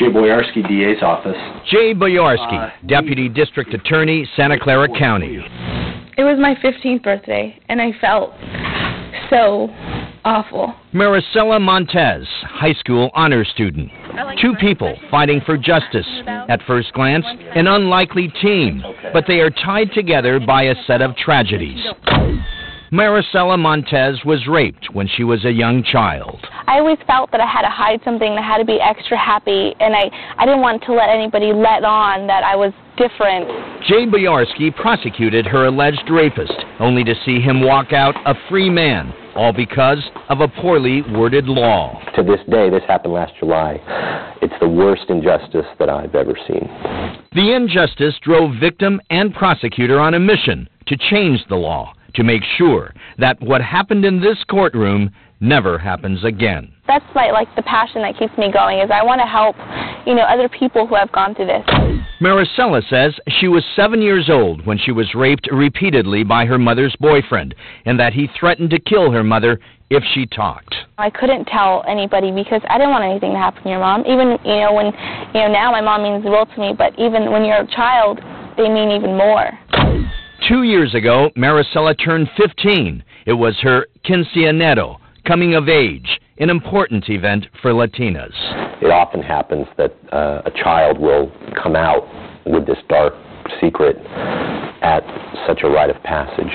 Jay Boyarsky, DA's office. Jay Boyarsky, Deputy District Attorney, Santa Clara County. It was my 15th birthday, and I felt so awful. Maricela Montes, high school honor student. Two people fighting for justice. At first glance, an unlikely team, but they are tied together by a set of tragedies. Maricela Montes was raped when she was a young child. I always felt that I had to hide something, I had to be extra happy, and I didn't want to let anybody let on that I was different. Jay Boyarsky prosecuted her alleged rapist, only to see him walk out a free man, all because of a poorly worded law. To this day, this happened last July, it's the worst injustice that I've ever seen. The injustice drove victim and prosecutor on a mission to change the law, to make sure that what happened in this courtroom never happens again. That's the passion that keeps me going, is I want to help, other people who have gone through this. Maricela says she was 7 years old when she was raped repeatedly by her mother's boyfriend, and that he threatened to kill her mother if she talked. I couldn't tell anybody because I didn't want anything to happen to your mom. Even, when, now my mom means the world to me, but even when you're a child, they mean even more. 2 years ago, Maricela turned 15. It was her quinceañero, coming of age, an important event for Latinas. It often happens that a child will come out with this dark secret at such a rite of passage.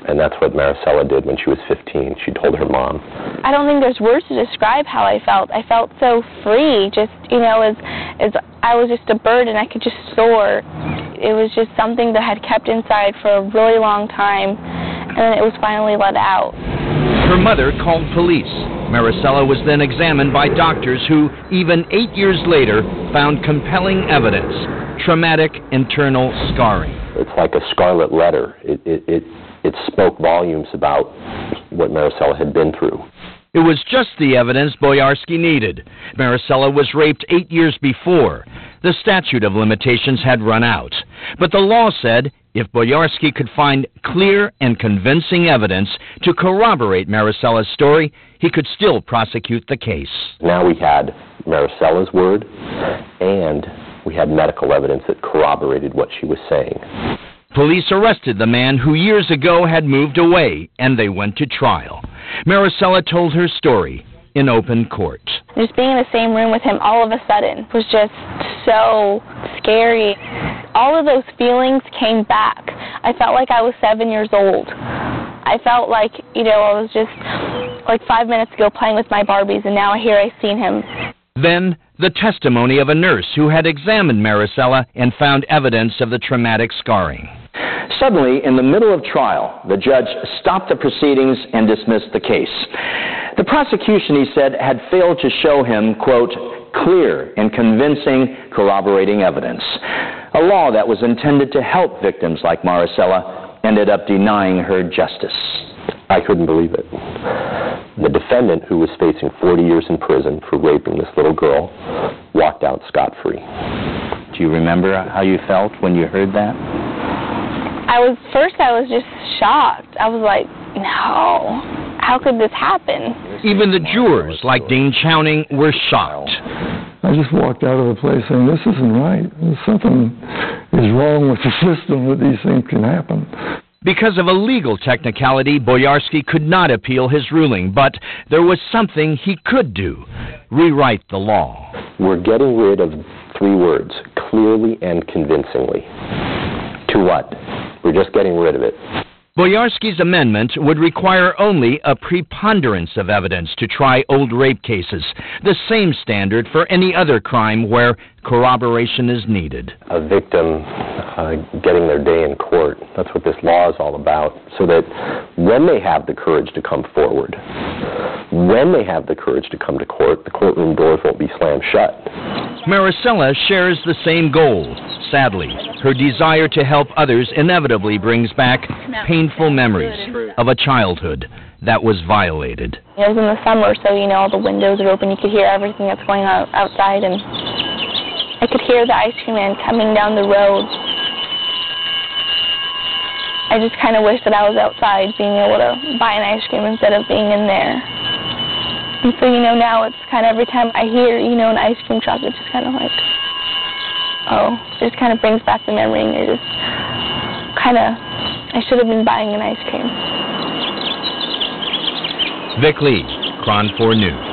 And that's what Maricela did when she was 15. She told her mom. I don't think there's words to describe how I felt. I felt so free, just, as I was just a bird and I could just soar. It was just something that had kept inside for a really long time, and then it was finally let out. Her mother called police. Maricela was then examined by doctors who, even 8 years later, found compelling evidence: traumatic internal scarring. It's like a scarlet letter. It spoke volumes about what Maricela had been through. It was just the evidence Boyarsky needed. Maricela was raped 8 years before. The statute of limitations had run out. But the law said if Boyarsky could find clear and convincing evidence to corroborate Maricela's story, he could still prosecute the case. Now we had Maricela's word, and we had medical evidence that corroborated what she was saying. Police arrested the man who years ago had moved away, and they went to trial. Maricela told her story in open court. Just being in the same room with him all of a sudden was just so scary. All of those feelings came back. I felt like I was 7 years old. I felt like, I was just 5 minutes ago playing with my Barbies, and now here I've seen him. Then, the testimony of a nurse who had examined Maricela and found evidence of the traumatic scarring. Suddenly, in the middle of trial, the judge stopped the proceedings and dismissed the case. The prosecution, he said, had failed to show him, quote, clear and convincing corroborating evidence. A law that was intended to help victims like Maricela ended up denying her justice. I couldn't believe it. The defendant, who was facing 40 years in prison for raping this little girl, walked out scot-free. Do you remember how you felt when you heard that? I was just shocked. I was like, no, how could this happen? Even the jurors, like Dean Chowning, were shocked. I just walked out of the place saying, this isn't right. Something is wrong with the system that these things can happen. Because of a legal technicality, Boyarsky could not appeal his ruling, but there was something he could do: rewrite the law. We're getting rid of 3 words, clearly and convincingly. To what? We're just getting rid of it. Boyarsky's amendment would require only a preponderance of evidence to try old rape cases, the same standard for any other crime where corroboration is needed. A victim getting their day in court, that's what this law is all about, so that when they have the courage to come forward, when they have the courage to come to court, the courtroom doors won't be slammed shut. Maricela shares the same goal. Sadly, her desire to help others inevitably brings back painful memories of a childhood that was violated. It was in the summer, so, all the windows are open. You could hear everything that's going on outside, and I could hear the ice cream man coming down the road. I just kind of wish that I was outside being able to buy an ice cream instead of being in there. And so, now it's kind of every time I hear, an ice cream truck, it's just kind of like, oh, it just kind of brings back the memory, and you're just kind of, I should have been buying an ice cream. Vic Lee, KRON 4 News.